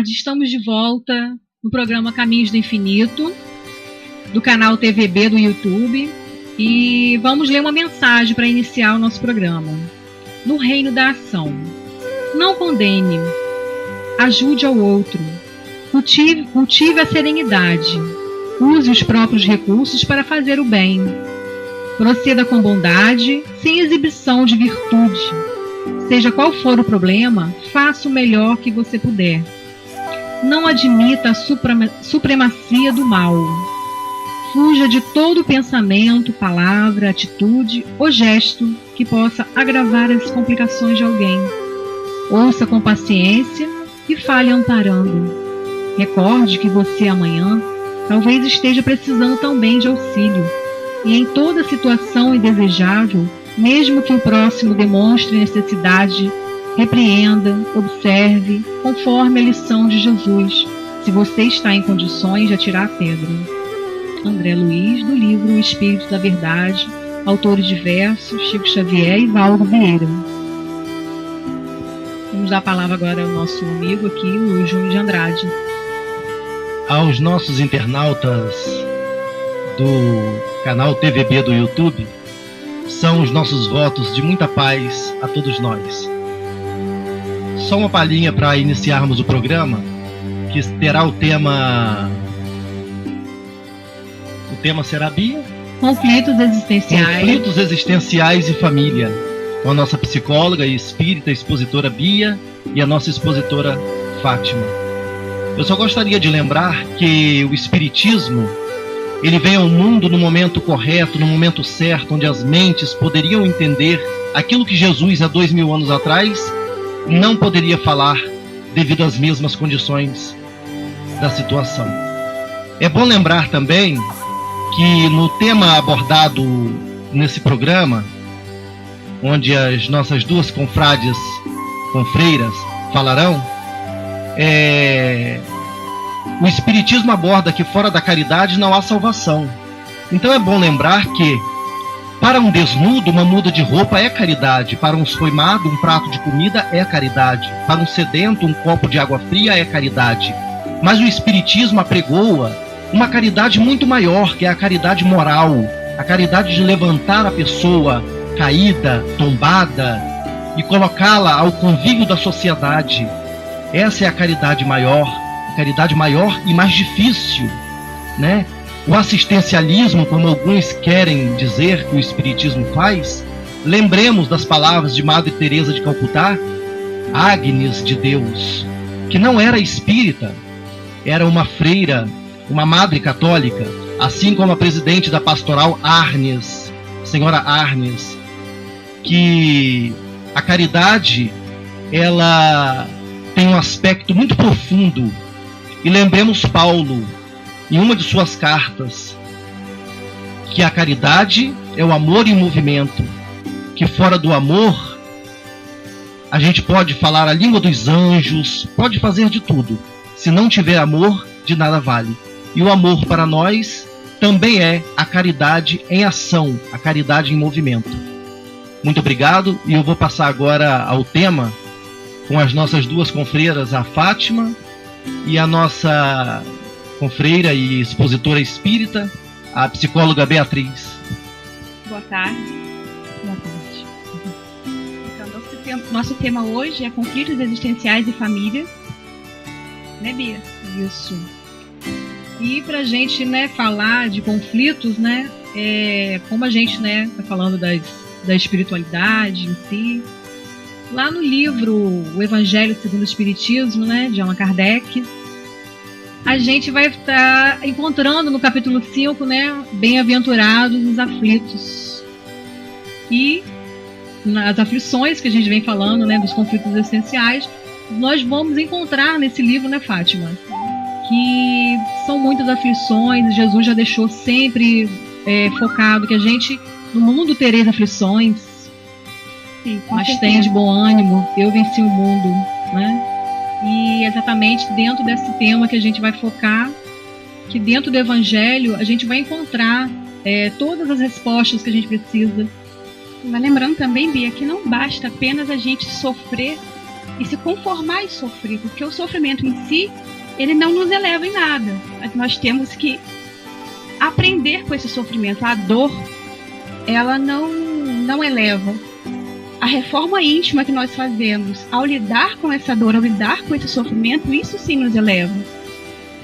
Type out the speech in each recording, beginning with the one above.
tarde. Estamos de volta no programa Caminhos do Infinito, do canal TVB do YouTube. E vamos ler uma mensagem para iniciar o nosso programa. No reino da ação. Não condene. Ajude ao outro. Cultive a serenidade. Use os próprios recursos para fazer o bem. Proceda com bondade, sem exibição de virtude. Seja qual for o problema, faça o melhor que você puder. Não admita a supremacia do mal. Fuja de todo pensamento, palavra, atitude ou gesto que possa agravar as complicações de alguém. Ouça com paciência e fale amparando. Recorde que você amanhã talvez esteja precisando também de auxílio. E em toda situação indesejável, mesmo que o próximo demonstre necessidade, repreenda, observe, conforme a lição de Jesus, se você está em condições de atirar a pedra. André Luiz, do livro O Espírito da Verdade, autores diversos, Chico Xavier e Valdo Vieira. Vamos dar a palavra agora ao nosso amigo aqui, o Júnior de Andrade. Aos nossos internautas do canal TVB do YouTube, são os nossos votos de muita paz a todos nós. Só uma palhinha para iniciarmos o programa, que terá o tema... O tema será, Bia? Conflitos existenciais. Conflitos existenciais e família. Com a nossa psicóloga e espírita expositora Bia e a nossa expositora Fátima. Eu só gostaria de lembrar que o espiritismo, ele vem ao mundo no momento correto, no momento certo, onde as mentes poderiam entender aquilo que Jesus, há 2000 anos atrás, não poderia falar devido às mesmas condições da situação. É bom lembrar também que no tema abordado nesse programa, onde as nossas duas confreiras falarão, o Espiritismo aborda que fora da caridade não há salvação. Então é bom lembrar que para um desnudo, uma muda de roupa é caridade. Para um esfoimado, um prato de comida é caridade. Para um sedento, um copo de água fria é caridade. Mas o Espiritismo apregoa uma caridade muito maior, que é a caridade moral. A caridade de levantar a pessoa caída, tombada, e colocá-la ao convívio da sociedade. Essa é a caridade maior e mais difícil, né? O assistencialismo, como alguns querem dizer que o Espiritismo faz, lembremos das palavras de Madre Teresa de Calcutá, Agnes de Deus, que não era espírita, era uma freira, uma madre católica, assim como a presidente da pastoral Arnes, senhora Arnes, que a caridade, ela tem um aspecto muito profundo. E lembremos Paulo, em uma de suas cartas, que a caridade é o amor em movimento, que fora do amor a gente pode falar a língua dos anjos, pode fazer de tudo. Se não tiver amor, de nada vale. E o amor para nós também é a caridade em ação, a caridade em movimento. Muito obrigado, e eu vou passar agora ao tema com as nossas duas confreiras, a Fátima e a nossa confreira e expositora espírita, a psicóloga Beatriz. Boa tarde. Boa tarde. Então, nosso tema hoje é conflitos existenciais e família. Né, Bia? Isso. E pra gente, né, falar de conflitos, né, como a gente, né, tá falando da espiritualidade em si, lá no livro O Evangelho segundo o Espiritismo, né, de Allan Kardec, a gente vai estar encontrando no capítulo 5, né, bem-aventurados os aflitos. E nas aflições que a gente vem falando, né, dos conflitos essenciais, nós vamos encontrar nesse livro, né, Fátima, que são muitas aflições. Jesus já deixou sempre focado que a gente, no mundo, tereis aflições. Sim, mas tem de bom ânimo, eu venci o mundo, né? E exatamente dentro desse tema que a gente vai focar, que dentro do Evangelho a gente vai encontrar todas as respostas que a gente precisa. Mas lembrando também, Bia, que não basta apenas a gente sofrer e se conformar e sofrer, porque o sofrimento em si, ele não nos eleva em nada. Mas nós temos que aprender com esse sofrimento. A dor, ela não eleva. A reforma íntima que nós fazemos ao lidar com essa dor, ao lidar com esse sofrimento, isso sim nos eleva.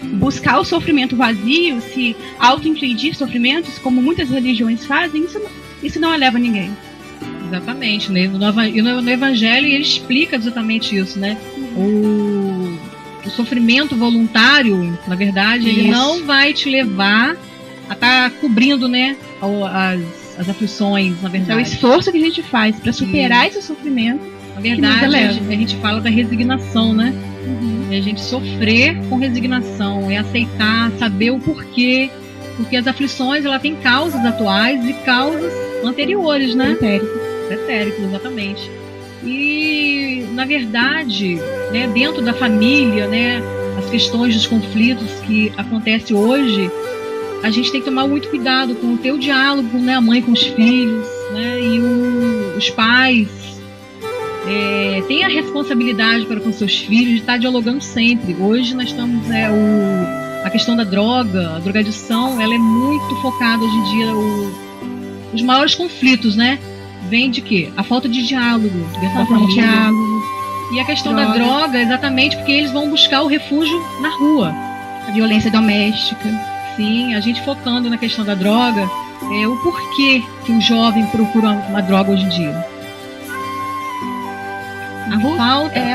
Buscar o sofrimento vazio, se auto-infligir sofrimentos, como muitas religiões fazem, isso não eleva ninguém. Exatamente, né? No Evangelho ele explica exatamente isso, né? O sofrimento voluntário, na verdade, ele não vai te levar a estar cobrindo, né, as aflições, na verdade. É o esforço que a gente faz para superar esse sofrimento. Na verdade, a gente fala da resignação, né? É a gente sofrer com resignação, é aceitar, saber o porquê, porque as aflições, ela tem causas atuais e causas anteriores, né? Pretérito, exatamente. E, na verdade, né, dentro da família, né, as questões dos conflitos que acontecem hoje, a gente tem que tomar muito cuidado com o teu diálogo, né, a mãe com os filhos, né, e os pais têm a responsabilidade para com seus filhos de estar dialogando sempre. Hoje nós estamos, a questão da droga, a drogadição, ela é muito focada hoje em dia, os maiores conflitos, né, vem de quê? A falta de diálogo dentro da família. E a questão da droga, exatamente porque eles vão buscar o refúgio na rua. A violência doméstica. Sim, a gente focando na questão da droga, o porquê que o jovem procura uma droga hoje em dia.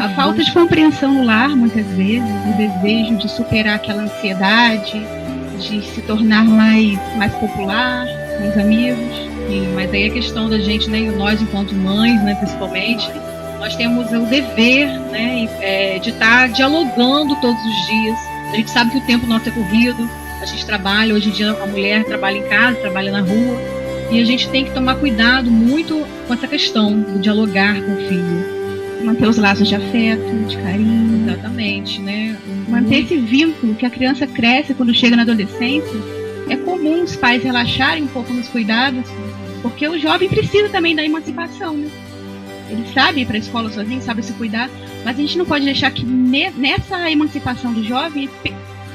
A falta de compreensão no lar, muitas vezes, o desejo de superar aquela ansiedade, de se tornar mais popular com os amigos. Sim, mas aí a questão da gente, né, nós enquanto mães, né, principalmente, nós temos o dever, né, de estar dialogando todos os dias. A gente sabe que o tempo nosso é corrido, a gente trabalha, hoje em dia a mulher trabalha em casa, trabalha na rua, e a gente tem que tomar cuidado muito com essa questão do dialogar com o filho. Manter os laços de afeto, de carinho. Exatamente, né? Manter esse vínculo que a criança cresce quando chega na adolescência. É comum os pais relaxarem um pouco nos cuidados, porque o jovem precisa também da emancipação, né? Ele sabe ir para a escola sozinho, sabe se cuidar, mas a gente não pode deixar que nessa emancipação do jovem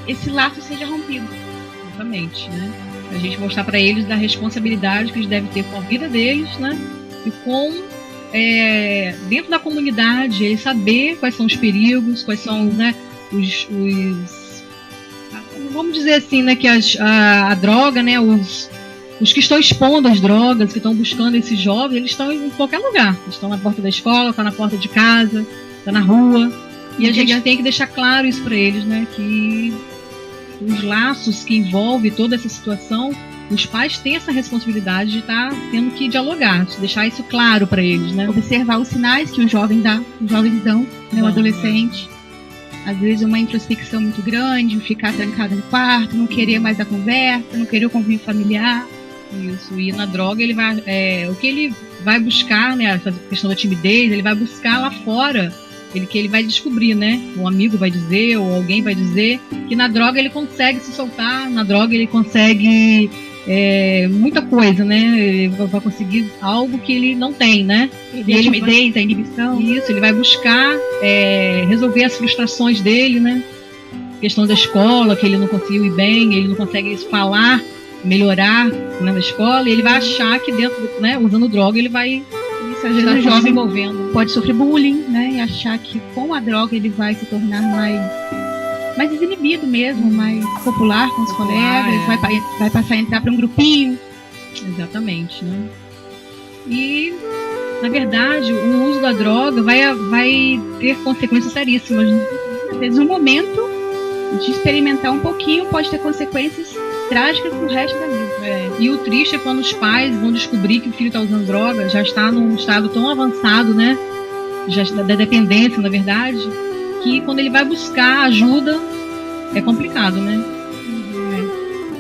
esse laço seja rompido. Exatamente, né? A gente mostrar para eles da responsabilidade que eles devem ter com a vida deles, né? E com dentro da comunidade, eles saber quais são os perigos, quais são, né, vamos dizer assim, né, que a droga, né, os que estão expondo as drogas, que estão buscando esses jovens, eles estão em qualquer lugar. Eles estão na porta da escola, estão na porta de casa, estão na rua. E a gente tem que deixar claro isso para eles, né, que os laços que envolvem toda essa situação, os pais têm essa responsabilidade de estar tendo que dialogar, de deixar isso claro para eles, né? Observar os sinais que os jovens dão, né, o adolescente. Às vezes uma introspecção muito grande, ficar trancado no quarto, não querer mais a conversa, não querer o convívio familiar. Isso, e na droga ele vai, o que ele vai buscar, né, a questão da timidez, ele vai buscar lá fora, que ele vai descobrir, né, um amigo vai dizer, ou alguém vai dizer, que na droga ele consegue se soltar, na droga ele consegue muita coisa, né, ele vai conseguir algo que ele não tem, né, a timidez, a inibição. Isso, ele vai buscar resolver as frustrações dele, né, questão da escola, que ele não conseguiu ir bem, ele não consegue falar, melhorar, né, na escola, e ele vai achar que dentro, né, usando droga, ele vai às vezes o jovem envolvendo, pode sofrer bullying, né, e achar que com a droga ele vai se tornar mais desinibido mesmo, mais popular com os colegas, vai passar a entrar para um grupinho. Exatamente, né? E, na verdade, o uso da droga vai ter consequências seríssimas, né? Às vezes um momento de experimentar um pouquinho pode ter consequências trágicas pro resto da vida. E o triste é quando os pais vão descobrir que o filho está usando droga, já está num estado tão avançado, né, da dependência, na verdade, que quando ele vai buscar ajuda, é complicado, né?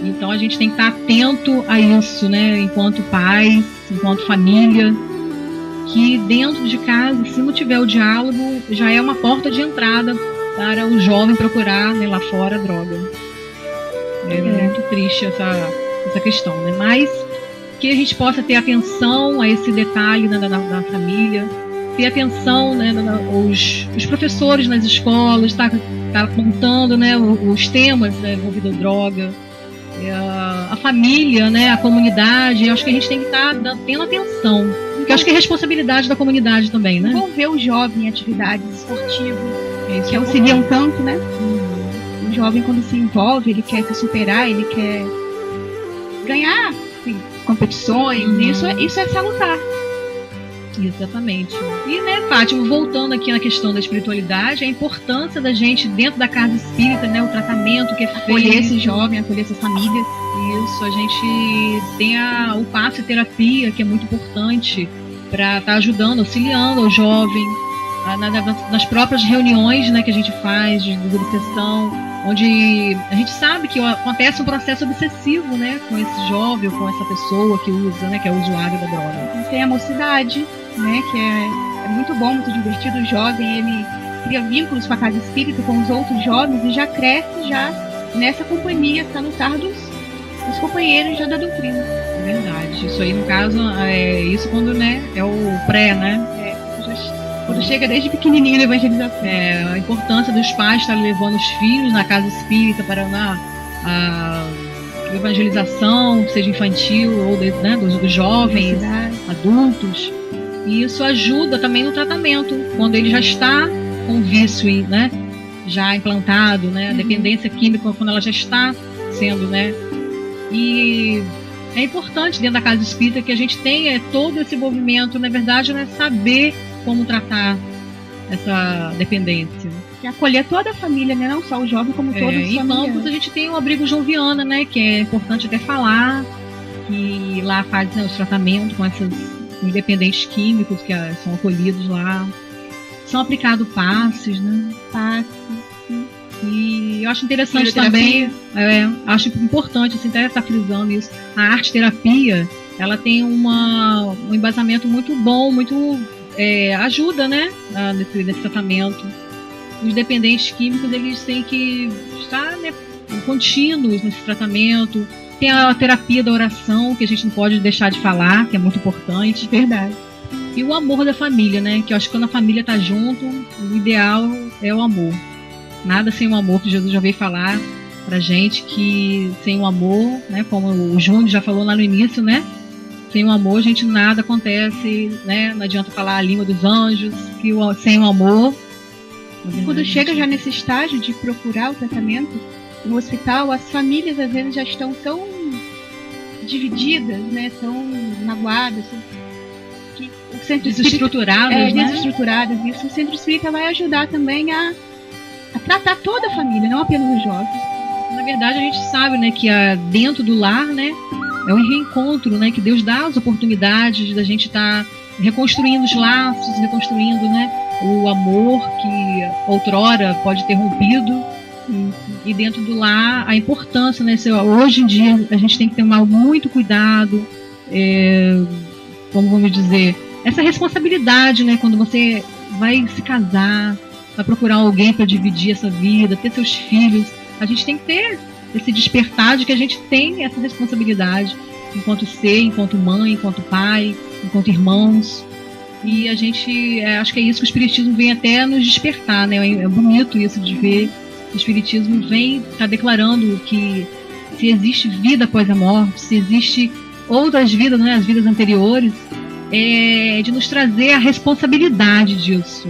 Então a gente tem que estar atento a isso, né, enquanto pais, enquanto família, que dentro de casa, se não tiver o diálogo, já é uma porta de entrada para o jovem procurar, né, lá fora a droga. É muito triste essa questão, né? Mas que a gente possa ter atenção a esse detalhe da família, ter atenção, né, os professores nas escolas, tá apontando, né, os temas, né, envolvidos à droga, a família, né, a comunidade. Eu acho que a gente tem que estar tendo atenção, porque eu acho que é responsabilidade da comunidade também, né? Envolver o jovem em atividades esportivas, que auxiliam tanto, né? O jovem, quando se envolve, ele quer se superar, ele quer ganhar, assim, competições. Isso é salutar. Exatamente. E, né, Fátima, voltando aqui na questão da espiritualidade, a importância da gente, dentro da casa espírita, né, o tratamento que é feito. Acolher esse jovem, acolher essas famílias. Isso, a gente tem o passe terapia, que é muito importante para estar ajudando, auxiliando o jovem, nas próprias reuniões, né, que a gente faz de obsessão, onde a gente sabe que acontece um processo obsessivo, né, com esse jovem, com essa pessoa que usa, né, que é o usuário da droga. Tem a mocidade, né, que é muito bom, muito divertido. O jovem, ele cria vínculos com a casa espírita, com os outros jovens, e já cresce já nessa companhia salutar dos companheiros já da doutrina. É verdade. Isso aí, no caso, isso quando, né, é o pré, né? Quando chega desde pequenininho na evangelização. A importância dos pais estarem levando os filhos na casa espírita para a evangelização, seja infantil ou né, dos jovens, adultos. E isso ajuda também no tratamento, quando ele já está com vício, né, já implantado, né, a dependência química, quando ela já está sendo, né. E é importante dentro da casa espírita que a gente tenha todo esse movimento, na verdade, né, saber como tratar essa dependência. E acolher toda a família, né? Não só o jovem, como todos os familiares. Em Campos a gente tem o abrigo Joviana, né? Que é importante até falar, que lá faz, né, os tratamentos com os dependentes químicos que são acolhidos lá. São aplicados passes, né? Passes. E eu acho interessante também, acho importante, assim, até estar frisando isso, a arte-terapia, ela tem um embasamento muito bom, muito... ajuda, né, nesse tratamento. Os dependentes químicos, eles têm que estar, né, contínuos nesse tratamento. Tem a terapia da oração, que a gente não pode deixar de falar, que é muito importante. Verdade. E o amor da família, né, que eu acho que quando a família está junto, o ideal é o amor. Nada sem o amor, que Jesus já veio falar pra gente, que sem o amor, né, como o Júnior já falou lá no início, né, sem o amor, gente, nada acontece, né? Não adianta falar a língua dos anjos, que sem o amor... Quando chega já nesse estágio de procurar o tratamento no hospital, as famílias às vezes já estão tão divididas, né? Tão magoadas, que o centro desestruturadas, né? Desestruturadas. Isso, o centro espírita vai ajudar também a tratar toda a família, não apenas os jovens. Na verdade, a gente sabe, né, que dentro do lar, né, é um reencontro, né, que Deus dá as oportunidades da gente estar reconstruindo os laços, reconstruindo, né, o amor que outrora pode ter rompido. E dentro do lar, a importância, né, hoje em dia a gente tem que tomar muito cuidado, como vamos dizer, essa responsabilidade, né, quando você vai se casar, vai procurar alguém para dividir essa vida, ter seus filhos, a gente tem que ter esse despertar de que a gente tem essa responsabilidade enquanto ser, enquanto mãe, enquanto pai, enquanto irmãos. E a gente, acho que é isso que o Espiritismo vem até nos despertar, né? É bonito isso de ver. O Espiritismo vem estar declarando que se existe vida após a morte, se existe outras vidas, né, as vidas anteriores, de nos trazer a responsabilidade disso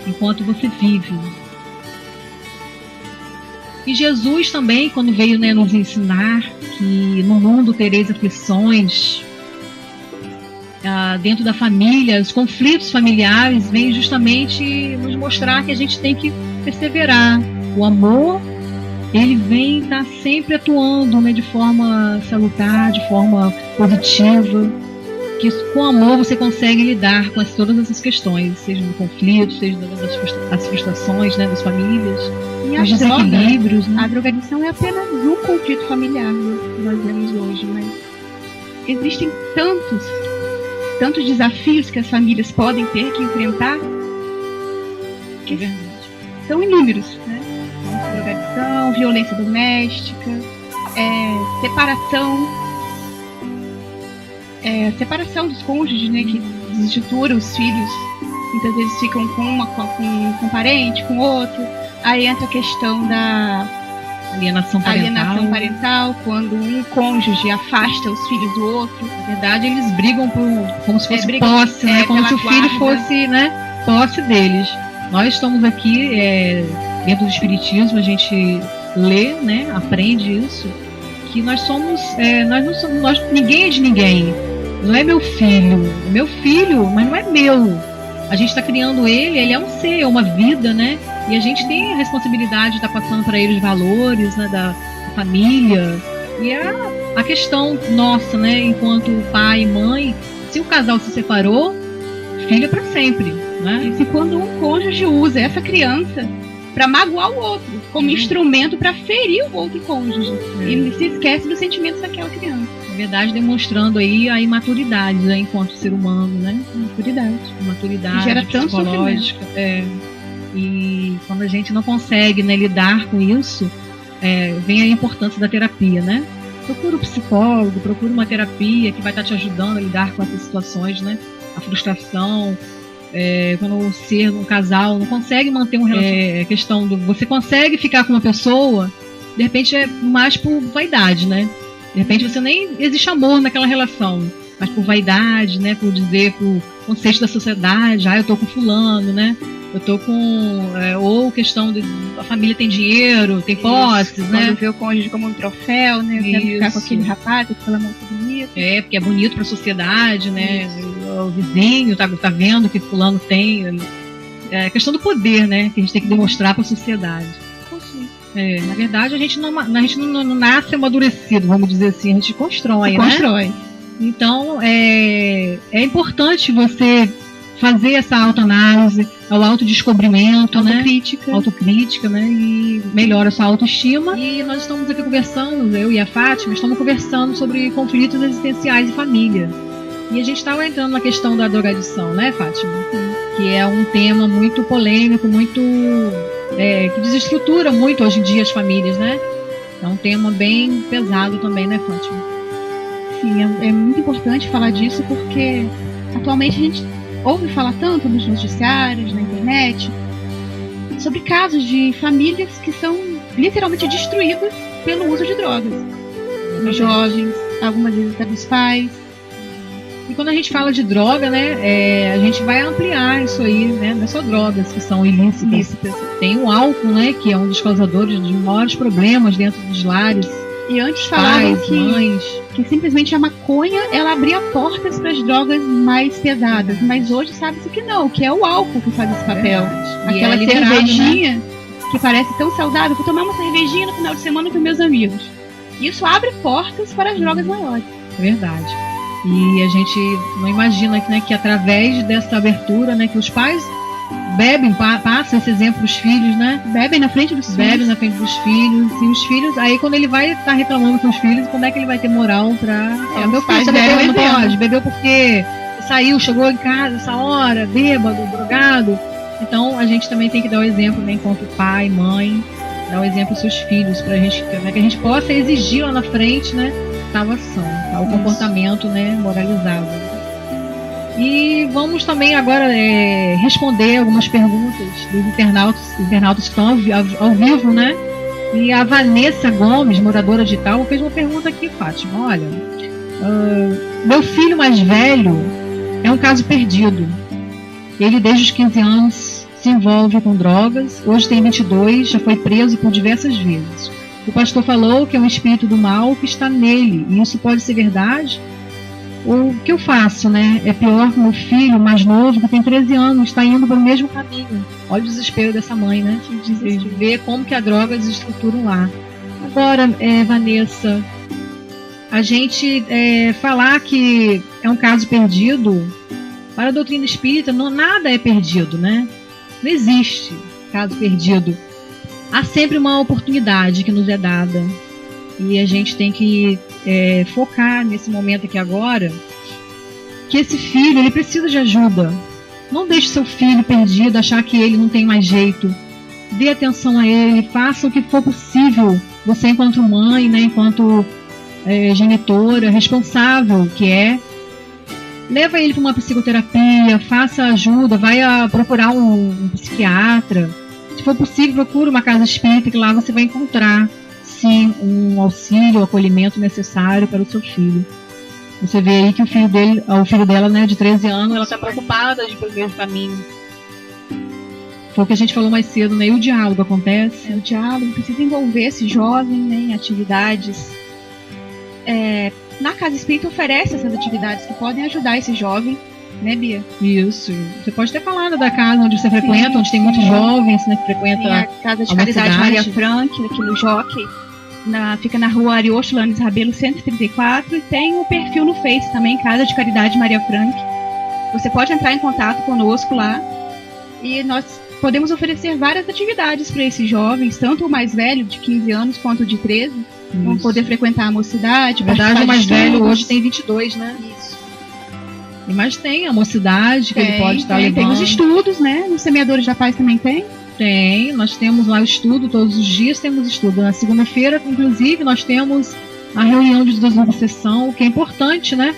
enquanto você vive. E Jesus também, quando veio, né, nos ensinar que no mundo tereis aflições, dentro da família, os conflitos familiares, vem justamente nos mostrar que a gente tem que perseverar. O amor, ele vem estar sempre atuando, né, de forma salutar, de forma positiva, que com amor você consegue lidar com todas essas questões, seja no conflito, seja das frustrações, né, das famílias, e os desequilíbrios. Né? A drogadição é apenas um conflito familiar, né, que nós vemos hoje, mas existem tantos desafios que as famílias podem ter que enfrentar, que são inúmeros, né? Drogadição, violência doméstica, separação dos cônjuges, né, que desestrutura os filhos muitas vezes ficam com um parente, com outro. Aí entra a questão da alienação parental, quando um cônjuge afasta os filhos do outro. Na verdade, eles brigam como se fosse posse, né? Como se o filho fosse, né, posse deles. Nós estamos aqui, dentro do Espiritismo, a gente lê, né, aprende isso, que nós somos, ninguém é de ninguém. Não é meu filho, mas não é meu. A gente está criando ele é um ser, é uma vida, né? E a gente tem a responsabilidade de estar passando para ele os valores, né, da família. E a questão nossa, né, enquanto pai e mãe, se o casal se separou, filho é para sempre, né? E se quando um cônjuge usa essa criança para magoar o outro, como instrumento para ferir o outro cônjuge, e se esquece dos sentimentos daquela criança. Na verdade, demonstrando aí a imaturidade, né, enquanto ser humano, né? Imaturidade gera tanto psicológica. E quando a gente não consegue, né, lidar com isso, vem a importância da terapia, né? Procura um psicólogo, procura uma terapia que vai estar te ajudando a lidar com essas situações, né? A frustração, quando um casal não consegue manter um relacionamento, a questão do você consegue ficar com uma pessoa, de repente é mais por vaidade, né? De repente você nem existe amor naquela relação, mas por vaidade, né? Por dizer, por conceito da sociedade, eu tô com fulano, né? Eu tô com... ou questão de a família tem dinheiro, tem posses, né? Quando vê o cônjuge como um troféu, né? Eu quero ficar com aquele rapaz, aquela moça bonita. Porque é bonito pra sociedade, né? O vizinho tá vendo que fulano tem. É a questão do poder, né? Que a gente tem que demonstrar pra sociedade. Na verdade, a gente não nasce amadurecido, vamos dizer assim, a gente constrói, né? Então, é importante você fazer essa autoanálise, o autodescobrimento, autocrítica, né? E melhora a sua autoestima. E nós estamos aqui conversando, eu e a Fátima, estamos conversando sobre conflitos existenciais e família. E a gente estava entrando na questão da drogadição, né, Fátima? Que é um tema muito polêmico, muito... que desestrutura muito hoje em dia as famílias, né? É um tema bem pesado também, né, Fátima? Sim, é muito importante falar disso porque atualmente a gente ouve falar tanto nos noticiários, na internet, sobre casos de famílias que são literalmente destruídas pelo uso de drogas. Jovens, algumas vezes até dos pais. E quando a gente fala de droga, né, a gente vai ampliar isso aí, né, não é só drogas que são ilícitas. Tem o álcool, né, que é um dos causadores de maiores problemas dentro dos lares. E antes falavam que simplesmente a maconha, ela abria portas para as drogas mais pesadas. Mas hoje sabe-se que não, que é o álcool que faz esse papel. Aquela cervejinha, né, que parece tão saudável, vou tomar uma cervejinha no final de semana com meus amigos. Isso abre portas para as drogas maiores. É verdade. E a gente não imagina, né, que através dessa abertura, né, que os pais bebem, passam esse exemplo para os filhos, né? Bebem na frente dos filhos. E os filhos, aí quando ele vai estar reclamando com os filhos, como é que ele vai ter moral para... meu pai bebeu, não pode, bebeu porque saiu, chegou em casa essa hora, bêbado, drogado. Então a gente também tem que dar o exemplo, né, enquanto pai, mãe, dar o exemplo aos seus filhos, pra gente, né, que a gente possa exigir lá na frente, né, salvação, o comportamento, né, moralizado. E vamos também agora responder algumas perguntas dos internautas que estão ao vivo, né? E a Vanessa Gomes, moradora de Itaú, fez uma pergunta aqui, Fátima. Olha, meu filho mais velho é um caso perdido. Ele, desde os 15 anos, se envolve com drogas. Hoje tem 22, já foi preso por diversas vezes. O pastor falou que é um espírito do mal que está nele. E isso pode ser verdade? O que eu faço, né? É pior que meu filho mais novo, que tem 13 anos, está indo para o mesmo caminho. Olha o desespero dessa mãe, né? De ver como que a droga desestrutura lá. Agora, Vanessa, a gente falar que é um caso perdido, para a doutrina espírita, nada é perdido, né? Não existe caso perdido. Há sempre uma oportunidade que nos é dada. E a gente tem que focar nesse momento aqui agora, que esse filho, ele precisa de ajuda. Não deixe seu filho perdido, achar que ele não tem mais jeito. Dê atenção a ele, faça o que for possível. Você, enquanto mãe, né, enquanto genitora, responsável que é, leva ele para uma psicoterapia, faça ajuda, vai procurar um psiquiatra. Se for possível, procure uma casa espírita, que lá você vai encontrar, sim, um auxílio, um acolhimento necessário para o seu filho. Você vê aí que o filho dela, né, de 13 anos, ela está preocupada de ir pelo mesmo caminho. Foi o que a gente falou mais cedo, né? E o diálogo acontece? O diálogo precisa envolver esse jovem, né, em atividades. Na casa espírita oferece essas atividades que podem ajudar esse jovem, né, Bia? Isso. Você pode ter falado da casa onde você frequenta, onde tem muitos jovens, né, que frequentam a Casa de Caridade Maria Frank, aqui no Jockey. Fica na rua Ariosto Lanes Rabelo 134, e tem um perfil no Face também, Casa de Caridade Maria Frank. Você pode entrar em contato conosco lá e nós podemos oferecer várias atividades para esses jovens, tanto o mais velho, de 15 anos, quanto o de 13. Vão poder frequentar a mocidade. Na verdade, o mais velho hoje tem 22, né? Isso. Mas tem a mocidade que ele pode estar levando. Tem os estudos, né? Os Semeadores da Paz também tem. Tem, nós temos lá o estudo, todos os dias temos estudo. Na segunda-feira, inclusive, nós temos a reunião de desobsessão, que é importante, né?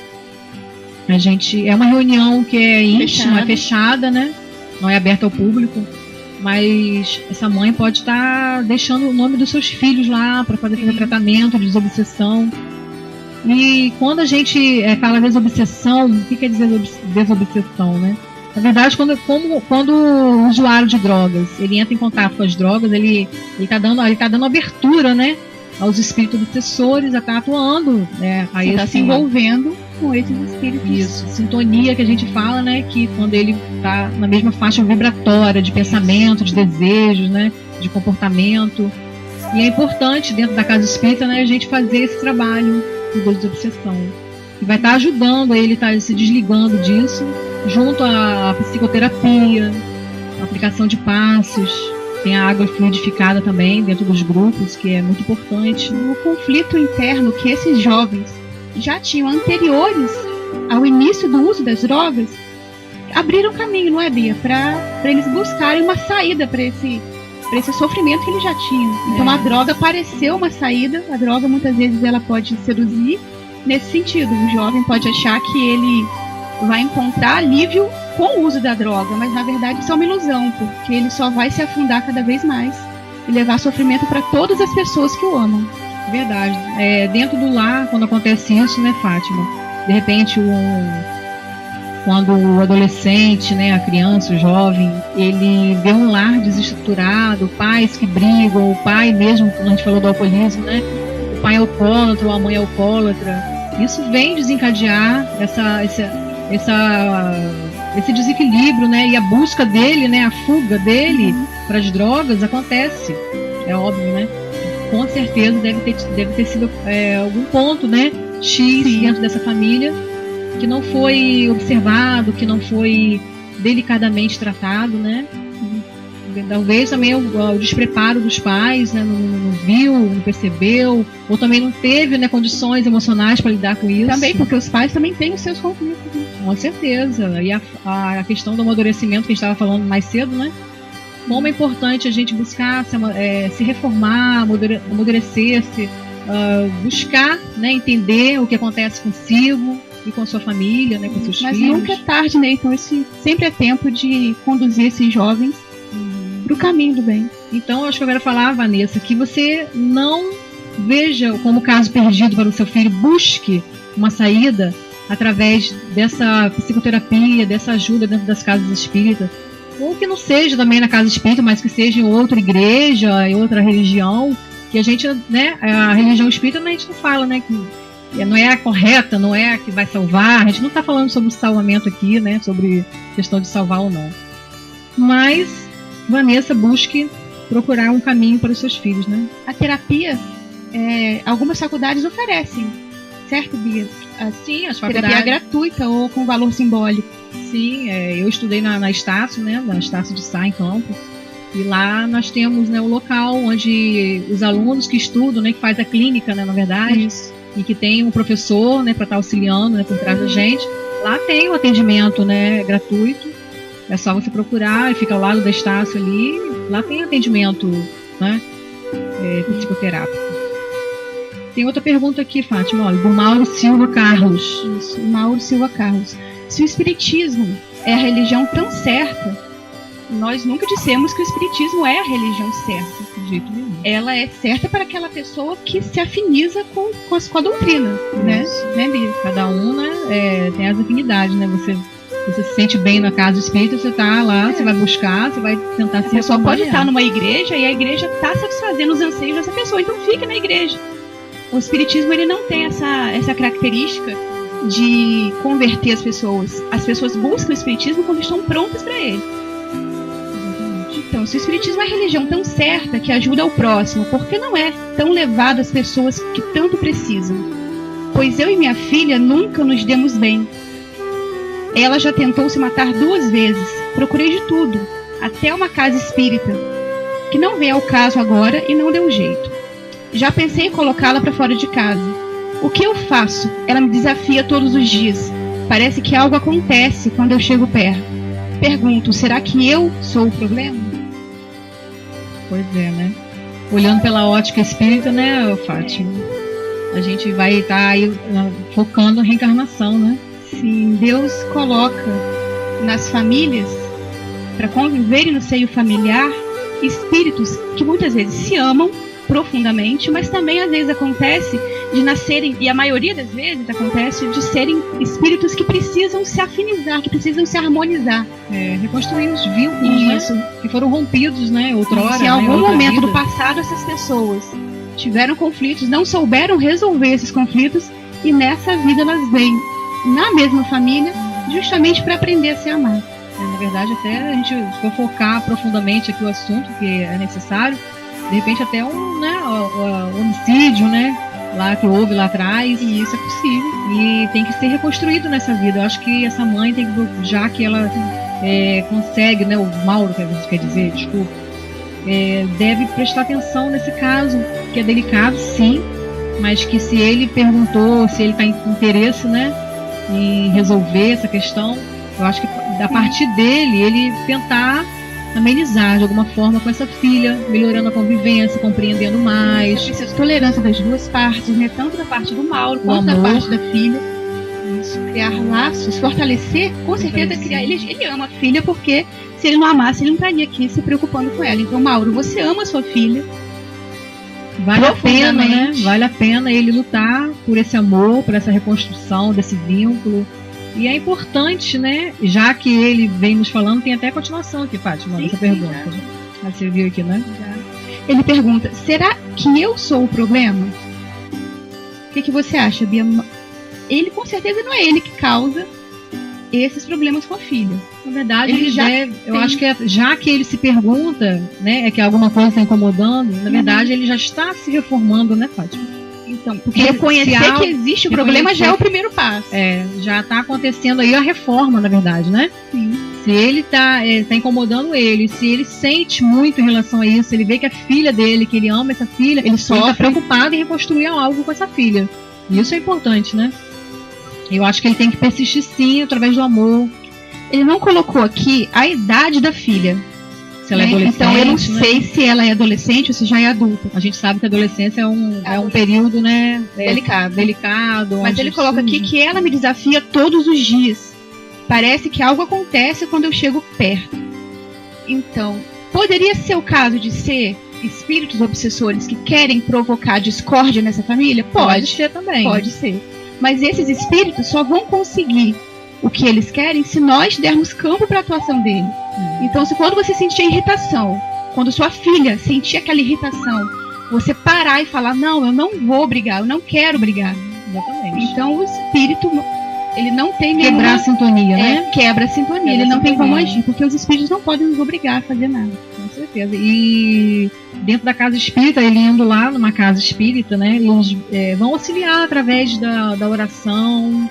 É uma reunião que é íntima, fechada, né? Não é aberta ao público, mas essa mãe pode estar deixando o nome dos seus filhos lá para fazer tratamento de desobsessão. E quando a gente fala desobsessão, o que quer dizer desobsessão, né? Na verdade, quando o usuário de drogas ele entra em contato com as drogas, ele está dando abertura, né, aos espíritos obsessores, está atuando, né, aí está se envolvendo com esses espíritos. Isso, sintonia que a gente fala, né, que quando ele está na mesma faixa vibratória de pensamento, de desejos, né, de comportamento. E é importante dentro da casa espírita, né, a gente fazer esse trabalho de desobsessão, que vai estar ajudando ele estar se desligando disso, junto à psicoterapia, a aplicação de passos, tem a água fluidificada também dentro dos grupos, que é muito importante. O conflito interno que esses jovens já tinham anteriores ao início do uso das drogas, abriram caminho, não é, Bia? Para eles buscarem uma saída para esse sofrimento que eles já tinham. Então a droga pareceu uma saída, a droga muitas vezes ela pode seduzir nesse sentido. O jovem pode achar que ele vai encontrar alívio com o uso da droga, mas na verdade isso é uma ilusão, porque ele só vai se afundar cada vez mais e levar sofrimento para todas as pessoas que o amam. Verdade. Dentro do lar, quando acontece isso, né, Fátima? De repente, quando o adolescente, né, a criança, o jovem, ele vê um lar desestruturado, pais que brigam, o pai mesmo, como a gente falou do alcoolismo, né? O pai é alcoólatra, ou a mãe é alcoólatra. Isso vem desencadear esse desequilíbrio, né? E a busca dele, né? A fuga dele para as drogas acontece. É óbvio, né? Com certeza deve ter sido algum ponto, né? X dentro dessa família que não foi observado, que não foi delicadamente tratado, né? Talvez também o despreparo dos pais, né? Não viu, não percebeu, ou também não teve, né, condições emocionais para lidar com isso. Também, porque os pais também têm os seus conflitos. Né? Com certeza. E a questão do amadurecimento que a gente estava falando mais cedo, né? Como é importante a gente buscar se reformar, amadurecer-se, buscar, né, entender o que acontece consigo e com a sua família, né, com seus filhos. Mas nunca é tarde, né? Então sempre é tempo de conduzir esses jovens para o caminho do bem. Então, eu acho que eu quero falar, Vanessa, que você não veja como caso perdido para o seu filho, busque uma saída através dessa psicoterapia, dessa ajuda dentro das casas espíritas, ou que não seja também na casa espírita, mas que seja em outra igreja, em outra religião, que a gente, né, a religião espírita a gente não fala, né, que não é a correta, não é a que vai salvar, a gente não está falando sobre o salvamento aqui, né, sobre questão de salvar ou não, mas Vanessa, busque procurar um caminho para os seus filhos, né? A terapia, algumas faculdades oferecem, certo, Bia? Sim, as faculdades. Terapia gratuita ou com valor simbólico. Sim, eu estudei na Estácio, né? Na Estácio de Sá, em campus. E lá nós temos, né, o local onde os alunos que estudam, né, que faz a clínica, né, na verdade, e que tem um professor, né, para estar auxiliando, né, por trás da gente. Lá tem o atendimento, né, gratuito. É só você procurar, fica ao lado da Estácio ali, lá tem atendimento, né, psicoterápico. Tem outra pergunta aqui, Fátima, olha, do Mauro Silva Carlos. Isso, Mauro Silva Carlos. Se o Espiritismo é a religião tão certa, nós nunca dissemos que o Espiritismo é a religião certa. De jeito nenhum. Ela é certa para aquela pessoa que se afiniza com a doutrina, né? Bia? Cada um, né, tem as afinidades, né? Você se sente bem na casa espírita, você tá lá, você vai buscar, você vai tentar se A pessoa pode estar numa igreja e a igreja está satisfazendo os anseios dessa pessoa, então fica na igreja. O Espiritismo, ele não tem essa característica de converter as pessoas. As pessoas buscam o Espiritismo quando estão prontas para ele. Então, se o Espiritismo é a religião tão certa que ajuda ao próximo, por que não é tão levado às pessoas que tanto precisam? Pois eu e minha filha nunca nos demos bem. Ela já tentou se matar 2 vezes. Procurei de tudo, até uma casa espírita, que não vem ao caso agora e não deu jeito. Já pensei em colocá-la para fora de casa. O que eu faço? Ela me desafia todos os dias. Parece que algo acontece quando eu chego perto. Pergunto, será que eu sou o problema? Pois é, né? Olhando pela ótica espírita, né, Fátima? A gente vai estar aí focando na reencarnação, né? Sim, Deus coloca nas famílias, para conviverem no seio familiar, espíritos que muitas vezes se amam profundamente, mas também às vezes acontece de nascerem, e a maioria das vezes acontece de serem espíritos que precisam se afinizar, que precisam se harmonizar. Reconstruir os vínculos, né, que foram rompidos, né, outrora. Se em algum momento do passado essas pessoas tiveram conflitos, não souberam resolver esses conflitos, e nessa vida elas vêm na mesma família, justamente para aprender a se amar. Na verdade, até a gente for focar profundamente aqui o assunto que é necessário, de repente até um homicídio, né, lá que houve lá atrás. E isso é possível. E tem que ser reconstruído nessa vida. Eu acho que essa mãe tem que, já que ela consegue, né, o Mauro, quer dizer, desculpa, deve prestar atenção nesse caso, que é delicado, sim, mas que se ele perguntou, se ele está em interesse, né, em resolver essa questão, eu acho que a partir dele, ele tentar amenizar de alguma forma com essa filha, melhorando a convivência, compreendendo mais. Precisa de tolerância das duas partes, né? Tanto da parte do Mauro quanto da parte da filha. Isso, criar laços, fortalecer, com certeza criar. Ele ama a filha, porque se ele não amasse, ele não estaria aqui se preocupando com ela. Então, Mauro, você ama a sua filha. Vale a pena, né? Vale a pena ele lutar por esse amor, por essa reconstrução desse vínculo. E é importante, né? Já que ele vem nos falando, tem até continuação aqui, Fátima, dessa pergunta. Você viu aqui, né? Ele pergunta, será que eu sou o problema? O que você acha, Bia? Ele, com certeza, não é ele que causa esses problemas com a filha. Na verdade, ele já eu acho que já que ele se pergunta, né, que alguma coisa está incomodando, na verdade, ele já está se reformando, né, Fátima? Então, porque reconhecer que existe o problema já é o primeiro passo. Já está acontecendo aí a reforma, na verdade, né? Sim. Se ele tá incomodando ele, se ele sente muito em relação a isso, ele vê que a filha dele, que ele ama essa filha, ele está preocupado em reconstruir algo com essa filha. E isso é importante, né? Eu acho que ele tem que persistir sim, através do amor. Ele não colocou aqui a idade da filha. Se ela é adolescente, então eu não sei se ela é adolescente ou se já é adulta. A gente sabe que a adolescência é um período, né, delicado. Mas ele coloca aqui que ela me desafia todos os dias. Parece que algo acontece quando eu chego perto. Então, poderia ser o caso de ser espíritos obsessores que querem provocar discórdia nessa família? Pode ser também. Pode ser. Mas esses espíritos só vão conseguir o que eles querem se nós dermos campo para a atuação dele. Então, se quando você sentir irritação, quando sua filha sentir aquela irritação, você parar e falar, não, eu não vou brigar, eu não quero brigar. Exatamente. Então, o espírito, ele não tem nenhuma... Quebrar a sintonia, né? Quebra a sintonia, ele não tem como agir, porque os espíritos não podem nos obrigar a fazer nada. Com certeza. E dentro da casa espírita, ele indo lá numa casa espírita, né, eles vão auxiliar através da oração,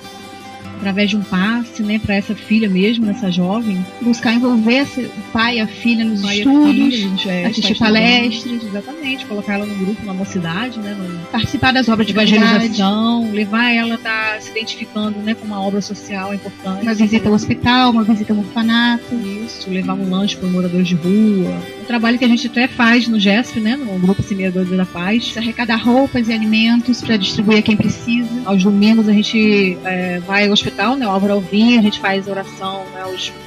através de um passe, né, para essa filha mesmo, essa jovem. Buscar envolver o pai e a filha nos estudos, assistir palestras. Exatamente, colocar ela no grupo, na mocidade, né, participar das obras de evangelização, levar ela a estar se identificando, né, com uma obra social importante. Uma visita ao hospital, uma visita ao orfanato. Isso, levar um lanche para os moradores de rua. trabalho que a gente até faz no GESP, né, no Grupo Semeadores da Paz. Arrecadar roupas e alimentos para distribuir a quem precisa. Aos domingos a gente vai ao hospital, né, o Álvaro Alvim, a gente faz oração, né,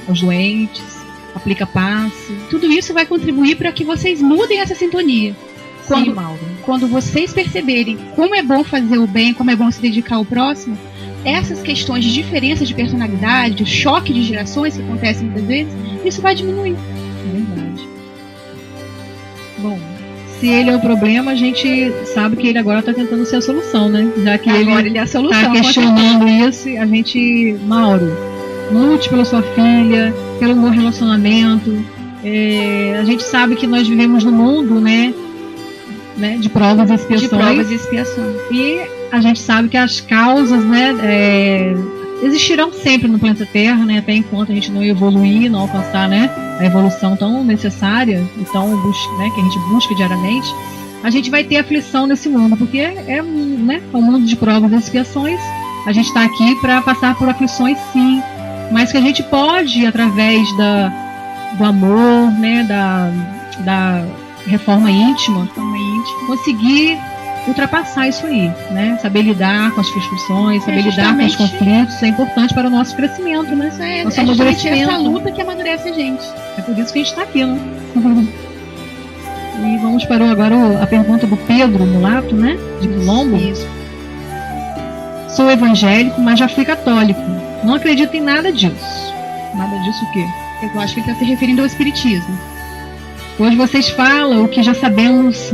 aos doentes, aplica passe. Tudo isso vai contribuir para que vocês mudem essa sintonia. Sim, Mauro. Quando vocês perceberem como é bom fazer o bem, como é bom se dedicar ao próximo, essas questões de diferença de personalidade, de choque de gerações que acontecem muitas vezes, isso vai diminuir. É verdade. Bom, se ele é o problema, a gente sabe que ele agora está tentando ser a solução, né? Já que agora ele é a solução. Está questionando isso, a gente, Mauro, lute pela sua filha, pelo meu relacionamento. A gente sabe que nós vivemos num mundo, né, de provas e expiações. E a gente sabe que as causas, né, existirão sempre no planeta Terra, né, até enquanto a gente não evoluir, não alcançar, né, a evolução tão necessária e tão né, que a gente busca diariamente, a gente vai ter aflição nesse mundo, porque né, um mundo de provas e expiações. A gente está aqui para passar por aflições, sim, mas que a gente pode, através do amor, né, da reforma íntima, conseguir ultrapassar isso aí, né? Saber lidar com as frustrações, saber lidar com os conflitos, isso é importante para o nosso crescimento, né? Isso é justamente essa luta que amadurece a gente. É por isso que a gente está aqui, né? E vamos para agora a pergunta do Pedro Mulato, né? De Colombo. Isso. Sou evangélico, mas já fui católico. Não acredito em nada disso. Nada disso o quê? Eu acho que ele está se referindo ao espiritismo. Hoje vocês falam o que já sabemos,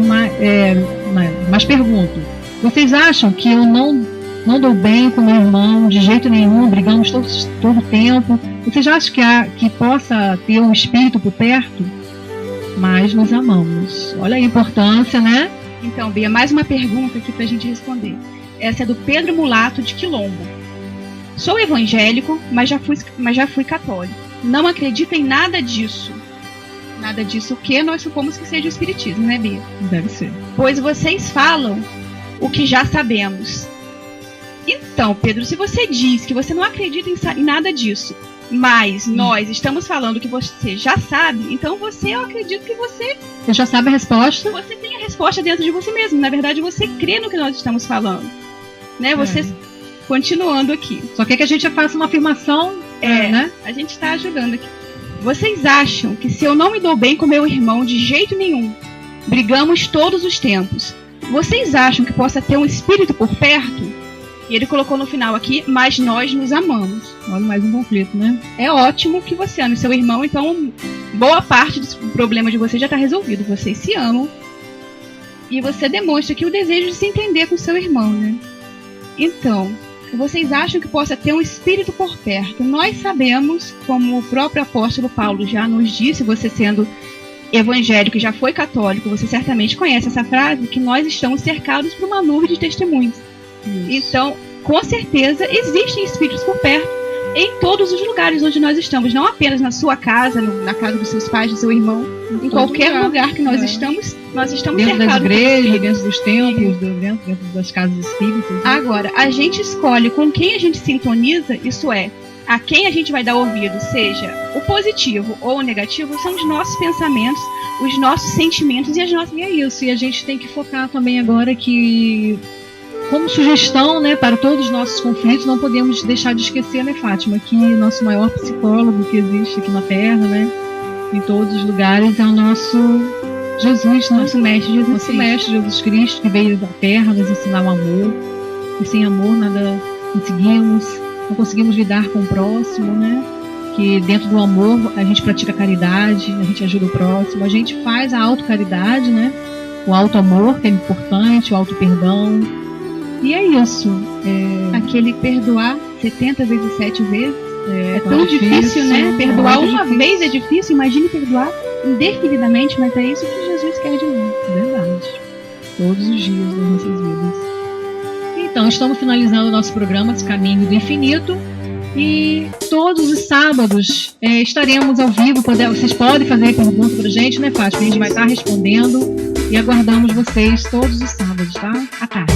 mas pergunto. Vocês acham que eu não dou bem com meu irmão de jeito nenhum, brigamos todo tempo? Vocês acham que possa ter um espírito por perto? Mas nos amamos. Olha a importância, né? Então, Bia, mais uma pergunta aqui para a gente responder. Essa é do Pedro Mulato de Quilombo. Sou evangélico, mas já fui católico. Não acredito em nada disso. Nada disso o que nós supomos que seja o espiritismo, né, Bia? Deve ser. Pois vocês falam o que já sabemos. Então, Pedro, se você diz que você não acredita em nada disso, mas nós estamos falando que você já sabe, então eu acredito que você já sabe a resposta. Você tem a resposta dentro de você mesmo. Na verdade, você crê no que nós estamos falando. Né? Você, continuando aqui. Só quer que a gente faça uma afirmação, né? A gente está ajudando aqui. Vocês acham que se eu não me dou bem com meu irmão de jeito nenhum, brigamos todos os tempos, vocês acham que possa ter um espírito por perto? E ele colocou no final aqui, mas nós nos amamos. Olha, mais um conflito, né? É ótimo que você ame seu irmão, então boa parte do problema de vocês já está resolvido. Vocês se amam e você demonstra aqui o desejo de se entender com seu irmão, né? Então, vocês acham que possa ter um espírito por perto? Nós sabemos, como o próprio apóstolo Paulo já nos disse, você sendo evangélico e já foi católico, você certamente conhece essa frase, que nós estamos cercados por uma nuvem de testemunhos. Isso. Então, com certeza, existem espíritos por perto em todos os lugares onde nós estamos, não apenas na sua casa, na casa dos seus pais, do seu irmão, em qualquer lugar que nós estamos dentro cercados das igrejas, dentro dos templos, dentro das casas espíritas. Né? Agora, a gente escolhe com quem a gente sintoniza, isso é, a quem a gente vai dar ouvido, seja o positivo ou o negativo, são os nossos pensamentos, os nossos sentimentos e as nossas... E é isso, e a gente tem que focar também agora que, como sugestão, né, para todos os nossos conflitos, não podemos deixar de esquecer, né, Fátima, que nosso maior psicólogo que existe aqui na Terra, né, em todos os lugares, é o nosso Jesus, né? Nosso Mestre Jesus Cristo. Mestre Jesus Cristo, que veio da Terra nos ensinar o amor, e sem amor nada conseguimos, não conseguimos lidar com o próximo, né, que dentro do amor a gente pratica caridade, a gente ajuda o próximo, a gente faz a autocaridade, né, o auto-amor, que é importante, o auto-perdão. E é isso. Aquele perdoar 70 vezes 7 vezes. É tão difícil, né? Perdoar uma vez é difícil, imagine perdoar indefinidamente, mas é isso que Jesus quer de nós. Verdade. Todos os dias das nossas vidas. Então, estamos finalizando o nosso programa Caminho do Infinito. E todos os sábados estaremos ao vivo. Vocês podem fazer pergunta pra gente, né, Fátima? A gente vai estar respondendo. E aguardamos vocês todos os sábados, tá? À tarde.